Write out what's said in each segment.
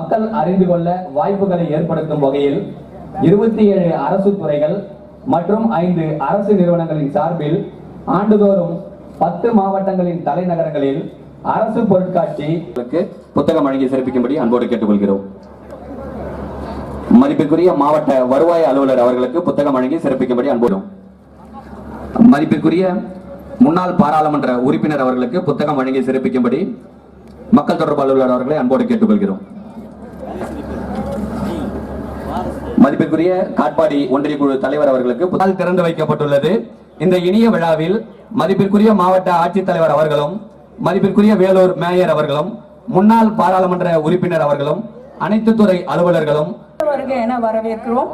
மக்கள் அறிந்து கொள்ள வாய்ப்புகளை ஏற்படுத்தும் வகையில் 27 அரசு துறைகள் மற்றும் 5 அரசு நிறுவனங்களின் சார்பில் ஆண்டுதோறும் 10 மாவட்டங்களின் தலைநகரங்களில் அரசு பொருட்காட்சிக்கு புத்தகம் வழங்கி சிறப்பிக்கும்படி அன்போடு கேட்டுக்கொள்கிறோம். மதிப்பிற்குரிய மாவட்ட வருவாய் அலுவலர் அவர்களுக்கு புத்தகம் வழங்கி சிறப்பிக்கும்படி அன்போடும். மதிப்பிற்குரிய முன்னாள் பாராளுமன்ற உறுப்பினர் அவர்களுக்கு புத்தகம் வழங்கி சிறப்பிக்கும்படி மக்கள் தொடர்பு அலுவலர் அவர்களை அன்போடு கேட்டுக்கொள்கிறோம். மதிப்பிற்குரிய காட்பாடி ஒன்றிய குழு தலைவர் அவர்களுக்கு புத்தகம் திறந்து வைக்கப்பட்டுள்ளது. இந்த இனிய விழாவில் மதிப்பிற்குரிய மாவட்ட ஆட்சித்தலைவர் அவர்களும், மதிப்பிற்குரிய வேலூர் மேயர் அவர்களும், முன்னாள் பாராளுமன்ற உறுப்பினர் அவர்களும், அனைத்து துறை அலுவலர்களும் வருக என வரவேற்கிறோம்.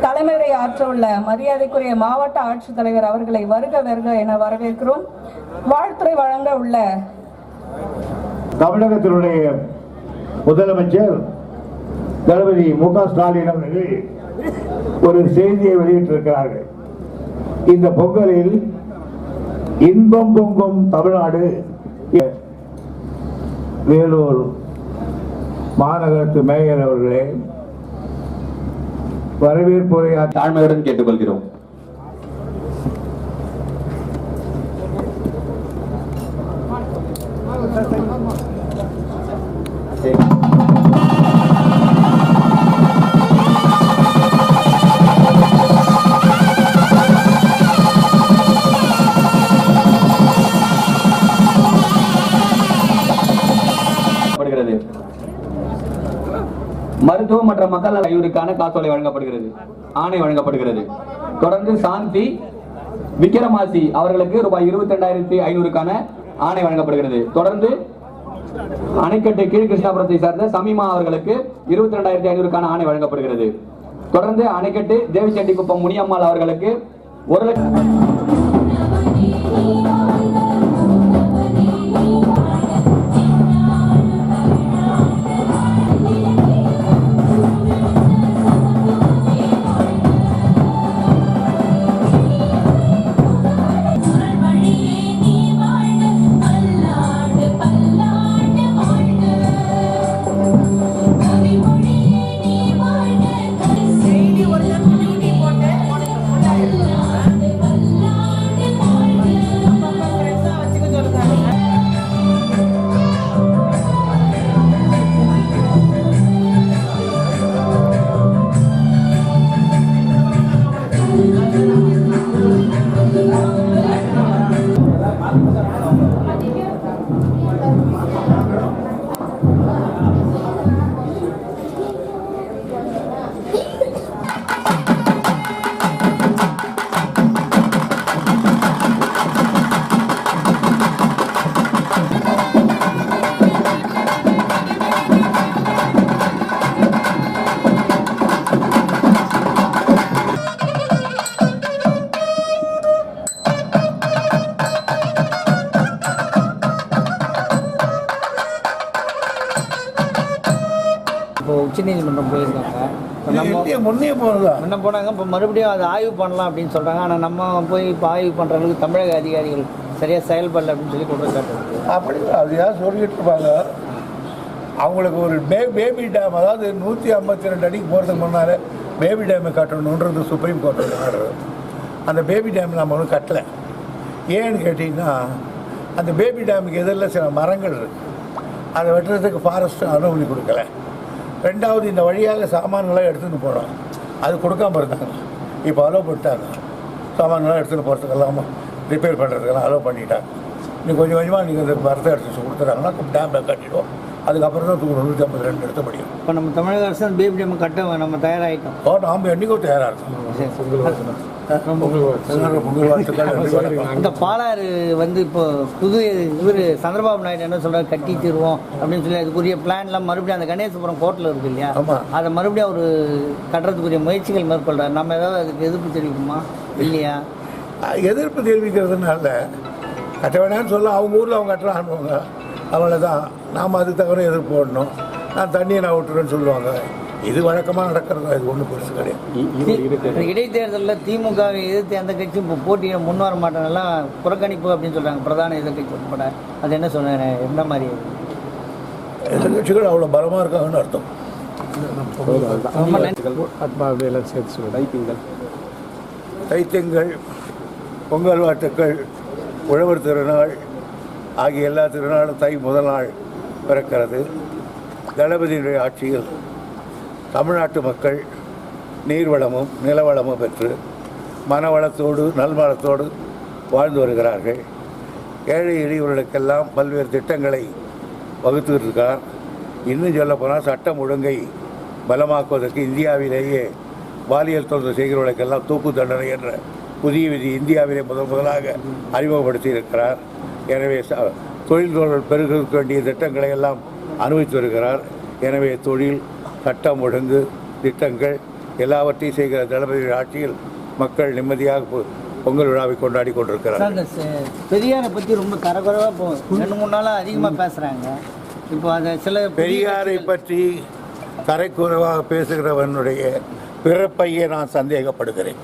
தலைமையை ஆற்ற உள்ள மரியாதைக்குரிய மாவட்ட ஆட்சித்தலைவர் அவர்களை வருக வருக என வரவேற்கிறோம். வாழ்த்துறை வழங்க உள்ள தமிழகத்தினுடைய முதலமைச்சர் தளபதி மு.க. ஸ்டாலின் அவர்கள் ஒரு செய்தியை வெளியிட்டிருக்கிறார்கள். இந்த பொங்கலில் இன்பம் பொங்கும் தமிழ்நாடு. வேலூர் மாநகரத்து மேயர் அவர்களே, வரவேற்புரையா தாழ்மையுடன் கேட்டுக்கொள்கிறோம். மருத்துவம் மற்றும் மக்கள் நல ஆய்வுக்கான காசோலை வழங்கப்படுகிறது, ஆணை வழங்கப்படுகிறது. தொடர்ந்து சாந்தி விக்ரமாசி அவர்களுக்கு ரூபாய் 22,500க்கான ஆணை வழங்கப்படுகிறது. தொடர்ந்து அணைக்கட்டு கீழ் கிருஷ்ணாபுரத்தை சார்ந்த சமீமா அவர்களுக்கு 22,500க்கான ஆணை வழங்கப்படுகிறது. தொடர்ந்து அணைக்கட்டு தேவிச்செட்டிக்குப்பம் முனியம்மாள் அவர்களுக்கு 1 லட்சம். இப்போ உச்சநீதிமன்றம் போயிருக்காங்க. முன்ன போனாங்க, இப்போ மறுபடியும் அதை ஆய்வு பண்ணலாம் அப்படின்னு சொல்கிறாங்க. ஆனால் நம்ம போய் இப்போ ஆய்வு பண்ணுற அளவுக்கு தமிழக அதிகாரிகள் சரியாக செயல்படல அப்படின்னு சொல்லி குற்றச்சாட்டு இருக்குது. அப்படி அப்படியா சொல்லிட்டு இருப்பாங்க. அவங்களுக்கு ஒரு பேபி டேம், அதாவது 152 அடிக்கு போகிறதுக்கு முன்னாலே பேபி டேமை கட்டணுன்றது சுப்ரீம் கோர்ட்டோட ஆர்டர். அந்த பேபி டேம் நம்ம ஒன்றும் கட்டலை. ஏன்னு கேட்டிங்கன்னா, அந்த பேபி டேமுக்கு எதிரில் சில மரங்கள் இருக்குது. அதை வெட்டுறதுக்கு ஃபாரஸ்ட்டு அனுமதி கொடுக்கல. ரெண்டாவது, இந்த வழியாக சாமான்களாக எடுத்துகிட்டு போகிறோம், அது கொடுக்காமல் இருந்தாங்க. இப்போ அலோவ் பண்ணிட்டாங்க. சாமான்களாக எடுத்துகிட்டு போகிறதுக்கெல்லாம் ரிப்பேர் பண்ணுறதுக்கெல்லாம் அலோவ் பண்ணிட்டாங்க. இன்னும் கொஞ்சம் கொஞ்சமாக நீங்கள் இந்த மரத்தை எடுத்து கொடுத்துறாங்கன்னா டேமில் கட்டிடுவோம். அதுக்கப்புறம் தான் 152 எடுத்த முடியும். இப்போ நம்ம தமிழக அரசு பேபி டேம் கட்ட நம்ம தயாராகிட்டோம். நாம் என்றைக்கும் தயாராக இருக்கோம். இந்த பாலாறு வந்து இப்போ புது இவர் சந்திரபாபு நாயுடு என்ன சொல்கிறார், கட்டி தீர்வோம் அப்படின்னு சொல்லி அதுக்குரிய பிளான்லாம் மறுபடியும் அந்த கணேசபுரம் கோர்ட்டில் இருக்குது இல்லையா, அதை மறுபடியும் அவர் கட்டுறதுக்குரிய முயற்சிகள் மேற்கொள்கிறார். நம்ம ஏதாவது அதுக்கு எதிர்ப்பு தெரிவிக்குமா இல்லையா? எதிர்ப்பு தெரிவிக்கிறதுனால கட்ட வேணான்னு சொல்ல, அவங்க ஊரில் அவங்க கட்டுற அனுப்புவாங்க, அவ்வளோதான். நாம் அதுக்கு தவிர எதிர்ப்பு போடணும். நான் தண்ணியை நான் விட்டுறேன்னு சொல்லுவாங்க. இது வழக்கமாக நடக்கிறது, இது ஒன்றும் பெருசு கிடையாது. இடைத்தேர்தலில் திமுக எதிர்த்து அந்த கட்சி இப்போ போட்டியை முன் வர மாட்டேன்னெல்லாம் புறக்கணிப்பு அப்படின்னு சொல்கிறாங்க, பிரதான எதிர்கட்சி உட்பட. அது என்ன சொன்ன, என்ன மாதிரி எதிர்கட்சிகள் அவ்வளோ பலமாக இருக்காங்கன்னு அர்த்தம். ரொம்ப நன்றி. தைத்தியங்கள், பொங்கல் வாழ்த்துக்கள், உழவர் திருநாள் ஆகிய எல்லா திருநாளும் தை முதல் நாள் பிறக்கிறது. தளபதியினுடைய ஆட்சியில் தமிழ்நாட்டு மக்கள் நீர்வளமும் நிலவளமும் பெற்று மனவளத்தோடு நல்வளத்தோடு வாழ்ந்து வருகிறார்கள். ஏழை எளியவர்களுக்கெல்லாம் பல்வேறு திட்டங்களை வகுத்துக்கிட்டு இருக்கார். இன்னும் சொல்லப்போனால் சட்டம் ஒழுங்கை பலமாக்குவதற்கு இந்தியாவிலேயே பாலியல் தொழில் செய்கிறவர்களுக்கெல்லாம் தூக்கு தண்டனை என்ற புதிய விதி இந்தியாவிலே முதலாக அறிமுகப்படுத்தி இருக்கிறார். எனவே தொழில் பெருக வேண்டிய திட்டங்களை எல்லாம் அனுபவித்து வருகிறார். எனவே தொழில், சட்டம் ஒழுங்கு திட்டங்கள் எல்லாவற்றையும் செய்கிற தளபதி ஆட்சியில் மக்கள் நிம்மதியாக பொங்கல் விழாவை கொண்டாடி கொண்டிருக்கிறார். பெரியாரை பற்றி ரொம்ப தரக்குறைவாக 2-3 நாளாக அதிகமாக பேசுகிறாங்க. இப்போ அதை சில பெரியாரை பற்றி தரைக்குறைவாக பேசுகிறவனுடைய பிறப்பையே நான் சந்தேகப்படுகிறேன்.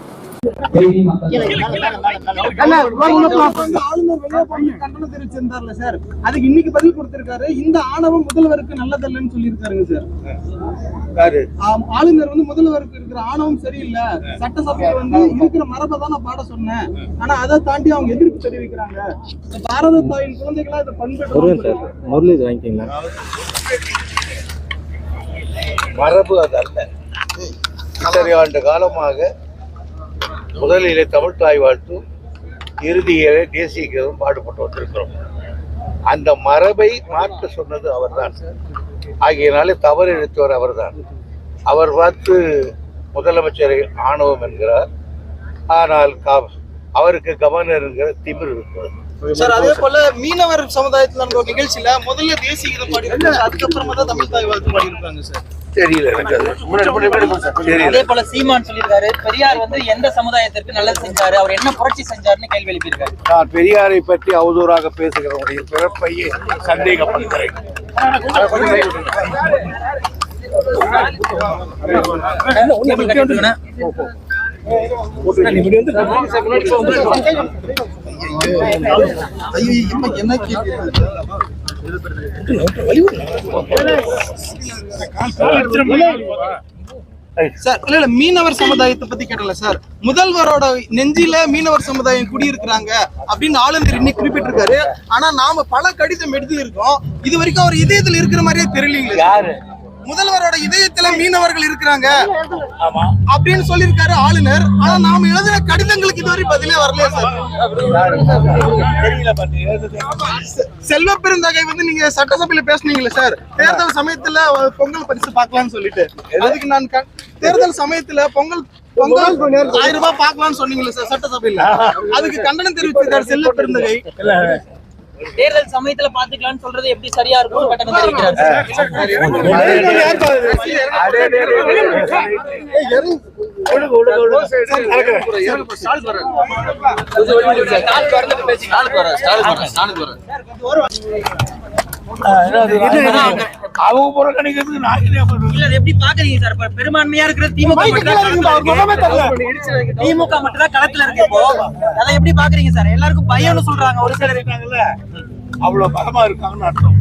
கண்டனம் தெரிவிச்சிருந்தார்ல சார், அதுக்கு இன்னைக்கு பதில் கொடுத்திருக்காரு. இந்த ஆணவம் முதல்வருக்கு நல்லதல்லன்னு சொல்லியிருக்காருங்க சார். ஆளுநர் வந்து முதல்வருக்கு இருக்கிற ஆணவம் சரியில்லை, சட்டசபையில் வந்து இருக்கிற மரபை தான் நான் பாட சொன்னேன், ஆனா அதை தாண்டி அவங்க எதிர்ப்பு தெரிவிக்கிறாங்க. பாரத தாயின் குழந்தைகளா இதை பண்பு மரபு அதல்ல. இத்தனை ஆண்டு காலமாக முதலிலே தமிழ் தாய் வாழ்த்தும் இறுதியிலே தேசிய கீதம் பாடுபட்டு வந்திருக்கிறோம். அந்த மரபை மாற்ற சொன்னது அவர்தான். ஆகியனாலே தவறு இழுத்தவர் அவர்தான். அவர் பார்த்து முதலமைச்சரை ஆணவம் என்கிறார். ஆனால் அவருக்கு கவர்னர் என்கிற திமிர் இருக்கிறது. சார், அதே போல மீனவர் சமுதாயத்தில் நடந்த ஒரு நிகழ்ச்சியில முதல்ல தேசிய கீதம் பாடிருக்காங்க, அதுக்கப்புறமா தான் தமிழ் தாய் வாழ்த்து பாடியிருக்காங்க சார். தெரியல எனக்கு. அதே போல சீமான் சொல்லியிருக்காரு, பெரியார் வந்து எந்த சமுதாயத்திற்கு நல்லது செஞ்சாரு, அவர் என்ன புரட்சி செஞ்சாருன்னு கேள்வி எழுப்பியிருக்காரு. நான் பெரியாரை பற்றி அவதூறாக பேசுகிறவருடைய பிறப்பையே சந்தேகப்படுகிறேன். சார், இல்ல மீனவர் சமுதாயத்தை பத்தி கேட்டல சார். முதல்வரோட நெஞ்சில மீனவர் சமுதாயம் குடியிருக்கிறாங்க அப்படின்னு ஆளுநர் இன்னைக்கு குறிப்பிட்டிருக்காரு. ஆனா நாம பல கடிதம் எடுத்து இருக்கோம், இது வரைக்கும் அவர் இதயத்துல இருக்கிற மாதிரியே தெரியலீங்களா? முதல்வரோட இதயத்துல மீனவர்கள் இருக்கிறாங்க அப்படின்னு சொல்லியிருக்காரு ஆளுநர். ஆனா நாம எழுதின கடிதங்களுக்கு இதுவரை பதிலே வரலையா சார்? செல்வ பெருந்தகை வந்து நீங்க சட்டசபையில பேசுனீங்களா சார், தேர்தல் சமயத்துல பொங்கல் பரிசு பார்க்கலாம்னு சொல்லிட்டு. அதுக்கு நான் தேர்தல் சமயத்துல பொங்கல் 1000 ரூபாய் பார்க்கலாம்னு சொன்னீங்களா சார் சட்டசபையில? அதுக்கு கண்டனம் தெரிவிச்சிருக்காரு செல்வ பெருந்தகை. தேர்தல் சமயத்துல பாத்துக்கலாம்னு சொல்றது எப்படி சரியா இருக்கும் கட்டணம் தெரிவிக்கிறார். அவங்க புறக்கணிக்கிறதுக்கு எப்படி பாக்குறீங்க சார்? பெரும்பான்மையா இருக்கிற திமுக மட்டும் தான் களத்துல இருக்கு. இப்போ அதை எப்படி பாக்குறீங்க சார்? எல்லாருக்கும் பயம்னு சொல்றாங்க, ஒரு சிலர் இருக்காங்கல்ல, அவ்வளவு பலமா இருக்காங்கன்னு அர்த்தம்.